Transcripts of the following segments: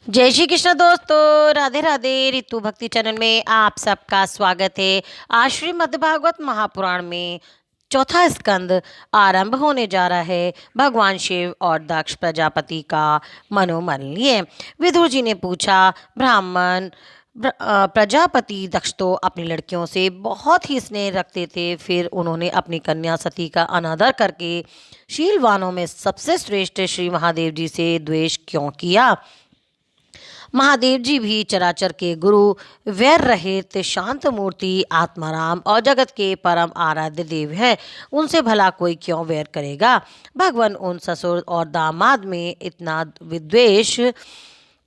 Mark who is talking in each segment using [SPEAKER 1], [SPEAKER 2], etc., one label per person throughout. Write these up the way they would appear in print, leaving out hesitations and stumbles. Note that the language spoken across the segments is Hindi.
[SPEAKER 1] जय श्री कृष्ण दोस्तों, राधे राधे। रितु भक्ति चैनल में आप सबका स्वागत है। आज श्रीमद् भागवत महापुराण में चौथा स्कंद आरंभ होने जा रहा है। भगवान शिव और दक्ष प्रजापति का मनोमल्य। विदुर जी ने पूछा, ब्राह्मण प्रजापति दक्ष तो अपनी लड़कियों से बहुत ही स्नेह रखते थे, फिर उन्होंने अपनी कन्या सती का अनादर करके शीलवानों में सबसे श्रेष्ठ श्री महादेव जी से द्वेष क्यों किया? महादेव जी भी चराचर के गुरु, वैर रहित शांत मूर्ति, आत्माराम और जगत के परम आराध्य देव हैं। उनसे भला कोई क्यों वैर करेगा? भगवान उन ससुर और दामाद में इतना विद्वेष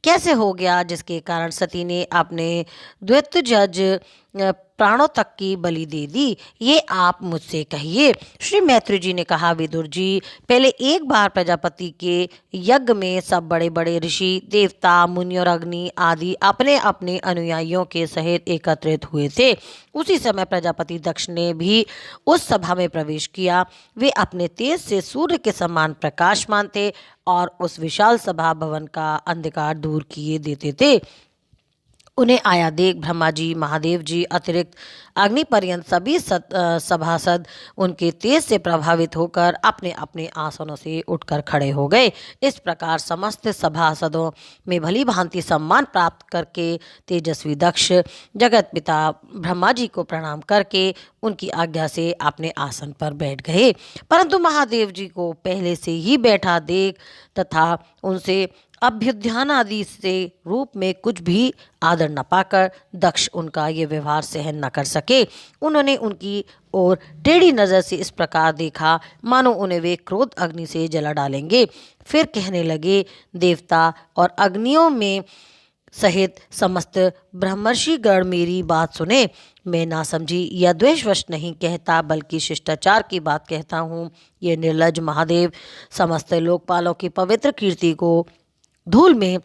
[SPEAKER 1] कैसे हो गया, जिसके कारण सती ने अपने द्वितजज प्राणों तक की बलि दे दी? ये आप मुझसे कहिए। श्री मैत्री जी ने कहा, विदुर जी, पहले एक बार प्रजापति के यज्ञ में सब बड़े बड़े ऋषि, देवता, मुनि और अग्नि आदि अपने अपने अनुयायियों के सहित एकत्रित हुए थे। उसी समय प्रजापति दक्ष ने भी उस सभा में प्रवेश किया। वे अपने तेज से सूर्य के समान प्रकाशमान थे और उस विशाल सभा भवन का अंधकार दूर किए देते थे। उन्हें आया देख ब्रह्मा जी, महादेव जी अतिरिक्त अग्नि पर्यंत सभी सभासद उनके तेज से प्रभावित होकर अपने अपने आसनों से उठकर खड़े हो गए। इस प्रकार समस्त सभासदों में भली भांति सम्मान प्राप्त करके तेजस्वी दक्ष जगत पिता ब्रह्मा जी को प्रणाम करके उनकी आज्ञा से अपने आसन पर बैठ गए। परंतु महादेव जी को पहले से ही बैठा देख तथा उनसे अभ्युत्थान आदि से रूप में कुछ भी आदर न पाकर दक्ष उनका ये व्यवहार सहन न कर सके। उन्होंने उनकी ओर टेढ़ी नज़र से इस प्रकार देखा मानो उन्हें वे क्रोध अग्नि से जला डालेंगे। फिर कहने लगे, देवता और अग्नियों में सहित समस्त ब्रह्मर्षिगण मेरी बात सुने। मैं ना समझी या द्वेषवश नहीं कहता, बल्कि शिष्टाचार की बात कहता हूँ। ये निर्लज महादेव समस्त लोकपालों की पवित्र कीर्ति को धूल में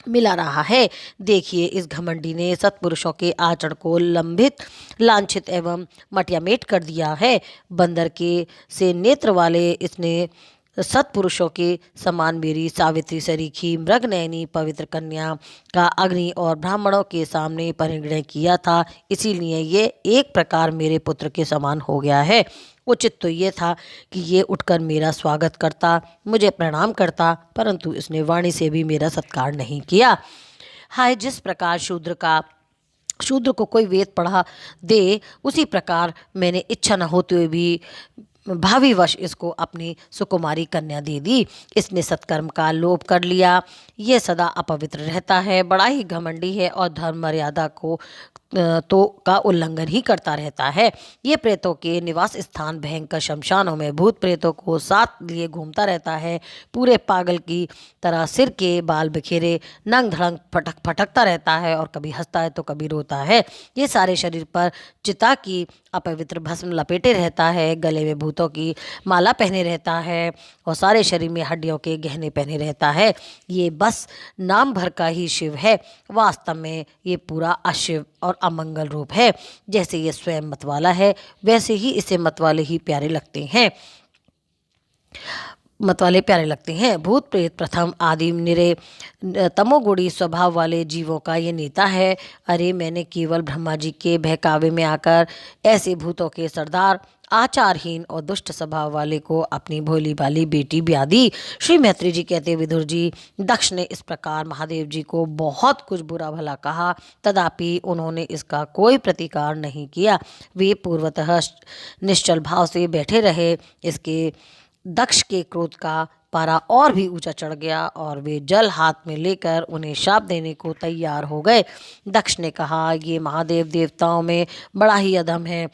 [SPEAKER 1] मिला रहा है। देखिए, इस घमंडी ने सत्पुरुषों के आचरण को लंबित, लांछित एवं मटियामेट कर दिया है। बंदर के से नेत्र वाले इसने सत्पुरुषों के समान मेरी सावित्री सरीखी मृगनयनी पवित्र कन्या का अग्नि और ब्राह्मणों के सामने परिग्रह किया था। इसीलिए ये एक प्रकार मेरे पुत्र के समान हो गया है। उचित तो ये था कि ये उठकर मेरा स्वागत करता, मुझे प्रणाम करता, परंतु इसने वाणी से भी मेरा सत्कार नहीं किया। हाय, जिस प्रकार शूद्र को कोई वेद पढ़ा दे, उसी प्रकार मैंने इच्छा न होते हुए भी भावीवश इसको अपनी सुकुमारी कन्या दे दी। इसने सत्कर्म का लोभ कर लिया। ये सदा अपवित्र रहता है, बड़ा ही घमंडी है और धर्म मर्यादा को का उल्लंघन ही करता रहता है। ये प्रेतों के निवास स्थान भयंकर शमशानों में भूत प्रेतों को साथ लिए घूमता रहता है। पूरे पागल की तरह सिर के बाल बिखेरे नंग धड़ंग फटकता रहता है और कभी हंसता है तो कभी रोता है। ये सारे शरीर पर चिता की अपवित्र भस्म लपेटे रहता है, गले में भूतों की माला पहने रहता है और सारे शरीर में हड्डियों के गहने पहने रहता है। ये बस नाम भर का ही शिव है, वास्तव में ये पूरा अशिव और अमंगल रूप है। जैसे ये स्वयं मतवाला है, वैसे ही इसे मतवाले प्यारे लगते हैं। भूत प्रेत प्रथम आदि निरे तमोगुणी स्वभाव वाले जीवों का ये नेता है। अरे, मैंने केवल ब्रह्मा जी के बहकावे में आकर ऐसे भूतों के सरदार, आचारहीन और दुष्ट स्वभाव वाले को अपनी भोली भाली बेटी ब्याह दी। श्री मैत्री जी कहते, विदुर जी, दक्ष ने इस प्रकार महादेव जी को बहुत कुछ बुरा भला कहा, तथापि उन्होंने इसका कोई प्रतिकार नहीं किया। वे पूर्वतः निश्चल भाव से बैठे रहे। इसके दक्ष के क्रोध का पारा और भी ऊंचा चढ़ गया और वे जल हाथ में लेकर उन्हें शाप देने को तैयार हो गए। दक्ष ने कहा, ये महादेव देवताओं में बड़ा ही अधम है।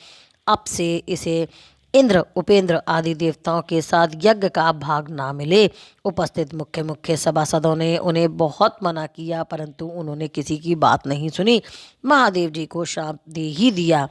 [SPEAKER 1] अब से इसे इंद्र, उपेंद्र आदि देवताओं के साथ यज्ञ का भाग ना मिले। उपस्थित मुख्य मुख्य सभासदों ने उन्हें बहुत मना किया, परंतु उन्होंने किसी की बात नहीं सुनी। महादेव जी को शाप दे ही दिया।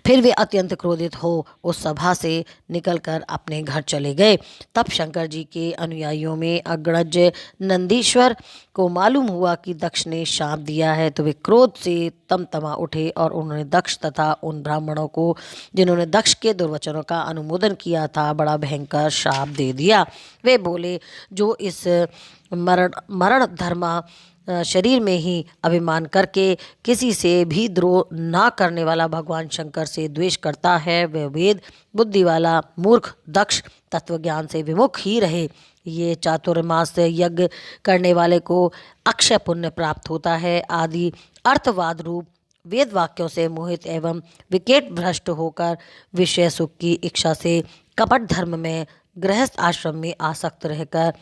[SPEAKER 1] फिर वे अत्यंत क्रोधित हो उस सभा से निकलकर अपने घर चले गए। तब शंकर जी के अनुयायियों में अग्रज नंदीश्वर को मालूम हुआ कि दक्ष ने शाप दिया है, तो वे क्रोध से तमतमा उठे और उन्होंने दक्ष तथा उन ब्राह्मणों को जिन्होंने दक्ष के दुर्वचनों का अनुमोदन किया था, बड़ा भयंकर शाप दे दिया। वे बोले, जो इस मरण मरण धर्मा शरीर में ही अभिमान करके किसी से भी द्रोह ना करने वाला भगवान शंकर से द्वेष करता है, वह वेद बुद्धि वाला मूर्ख दक्ष तत्वज्ञान से विमुख ही रहे। ये चातुर्मास यज्ञ करने वाले को अक्षय पुण्य प्राप्त होता है। आदि अर्थवाद रूप वेद वाक्यों से मोहित एवं विकेट भ्रष्ट होकर विषय सुख की इच्छा से कपट धर्म में गृहस्थ आश्रम में आसक्त रहकर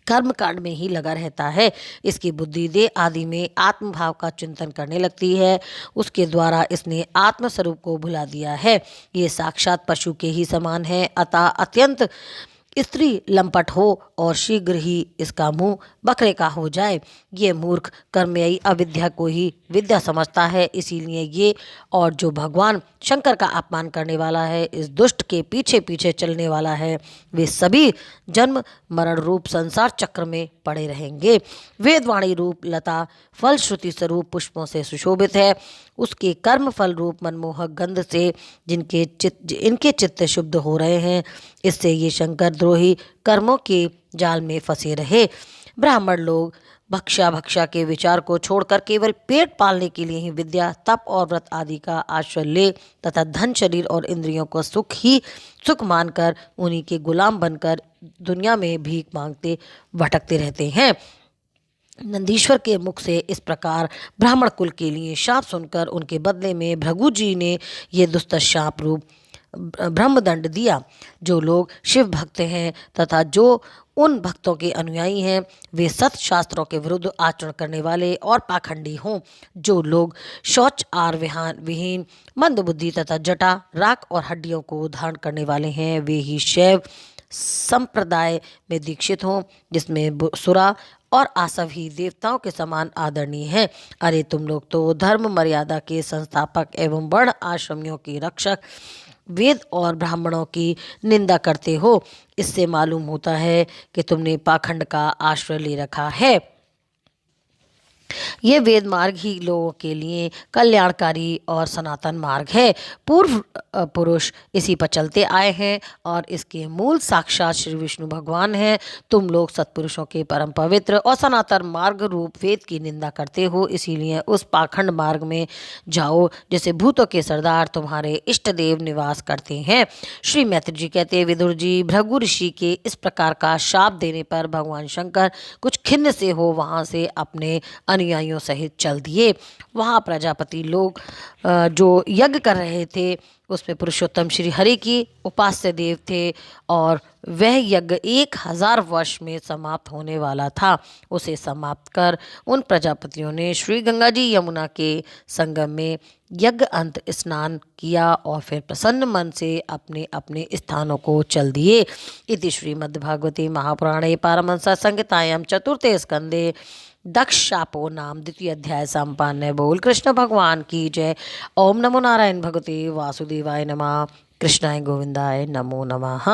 [SPEAKER 1] कर्म कांड में ही लगा रहता है। इसकी बुद्धि देह आदि में आत्मभाव का चिंतन करने लगती है। उसके द्वारा इसने आत्म स्वरूप को भुला दिया है। ये साक्षात पशु के ही समान है। अतः अत्यंत स्त्री लंपट हो और शीघ्र ही इसका मुंह बकरे का हो जाए। ये मूर्ख कर्मयी अविद्या को ही विद्या समझता है। इसीलिए ये और जो भगवान शंकर का अपमान करने वाला है, इस दुष्ट के पीछे पीछे चलने वाला है, वे सभी जन्म मरण रूप संसार चक्र में पड़े रहेंगे। वेदवाणी रूप लता फल श्रुति स्वरूप पुष्पों से सुशोभित है। उसके कर्म फल रूप मनमोहक गंध से इनके चित्त शुद्ध हो रहे हैं। इससे ये शंकर द्रोही कर्मों के जाल में फंसे रहे। ब्राह्मण लोग भक्षा के विचार को छोड़कर केवल पेट पालने के लिए ही विद्या तप और व्रत आदि का आश्रय ले तथा धन शरीर और इंद्रियों को सुख मानकर उन्हीं के गुलाम बनकर दुनिया में भीख मांगते भटकते रहते हैं। नंदीश्वर के मुख से इस प्रकार ब्राह्मण कुल के लिए शाप सुनकर उनके बदले में भृगु जी ने ये दुष्ट शाप रूप ब्रह्मदंड दिया। जो लोग शिव भक्त हैं तथा जो उन भक्तों के अनुयायी हैं, वे सत शास्त्रों के विरुद्ध आचरण करने वाले और पाखंडी हों। जो लोग शौच आर विहीन मंदबुद्धि तथा जटा राख और हड्डियों को धारण करने वाले हैं, वे ही शैव संप्रदाय में दीक्षित हों, जिसमें सुरा और आसव ही देवताओं के समान आदरणीय हैं। अरे तुम लोग तो धर्म मर्यादा के संस्थापक एवं वर्ण आश्रमियों के रक्षक वेद और ब्राह्मणों की निंदा करते हो। इससे मालूम होता है कि तुमने पाखंड का आश्रय ले रखा है। ये वेद मार्ग ही लोगों के लिए कल्याणकारी और सनातन मार्ग है। पूर्व पुरुष इसी पर चलते आए हैं और इसके मूल साक्षात श्री विष्णु भगवान हैं। तुम लोग सत्पुरुषों के परम पवित्र और सनातन मार्ग रूप वेद की निंदा करते हो। इसीलिए उस पाखंड मार्ग में जाओ जैसे भूतों के सरदार तुम्हारे इष्ट देव निवास करते हैं। श्री मैत्री जी कहते, विदुर जी, भृगु ऋषि के इस प्रकार का शाप देने पर भगवान शंकर कुछ खिन्न से हो वहां से अपने अनुयायियों सहित चल दिए। वहाँ प्रजापति लोग जो यज्ञ कर रहे थे उसमें पुरुषोत्तम श्री हरि की उपास्य देव थे और वह यज्ञ 1000 वर्ष में समाप्त होने वाला था। उसे समाप्त कर उन प्रजापतियों ने श्री गंगा जी यमुना के संगम में यज्ञ अंत स्नान किया और फिर प्रसन्न मन से अपने अपने स्थानों को चल दिए। इति श्रीमद्भागवते महापुराणे पारमहंस संहितायां चतुर्थे स्कंदे दक्ष शापो नाम द्वितीय अध्याय संपन्न। बोल कृष्ण भगवान की जय। ओम नमो नारायण भगवते वासुदेवाय नमः। कृष्णाय गोविंदाय नमो नमः।